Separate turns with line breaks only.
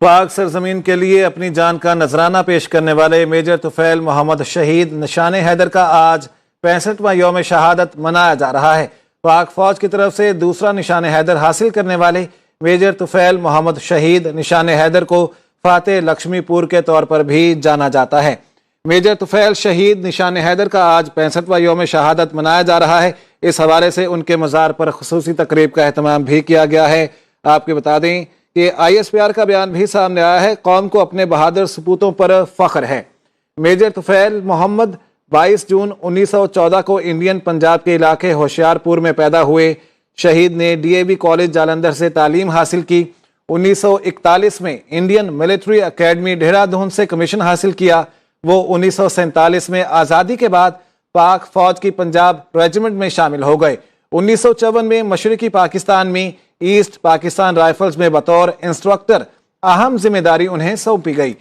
पाक सरजमीन के लिए अपनी जान का नजराना पेश करने वाले मेजर तुफैल मोहम्मद शहीद निशान हैदर का आज 65वां यौम शहादत मनाया जा रहा है। पाक फौज की तरफ से दूसरा निशान हैदर हासिल करने वाले मेजर तुफैल मोहम्मद शहीद निशान हैदर को फातेह लक्ष्मीपुर के तौर पर भी जाना जाता है। मेजर तुफैल शहीद निशान हैदर का आज 65वां यौम शहादत मनाया जा रहा है। इस हवाले से उनके मज़ार पर खुसूसी तकरीब का एहतमाम भी किया गया है। आपको बता दें कि ISPR का बयान भी सामने आया है। कौम को अपने बहादुर सपूतों पर फख्र है। मेजर तुफैल मोहम्मद 22 जून 1914 को इंडियन पंजाब के इलाके होशियारपुर में पैदा हुए। शहीद ने DAV कॉलेज जालंधर से तालीम हासिल की। 1941 में इंडियन मिलिट्री अकेडमी देहरादून से कमीशन हासिल किया। वो 1947 में आज़ादी के बाद पाक फौज की पंजाब रेजिमेंट में शामिल हो गए। 1954 में मशरकी पाकिस्तान में ईस्ट पाकिस्तान राइफल्स में बतौर इंस्ट्रक्टर अहम जिम्मेदारी उन्हें सौंपी गई।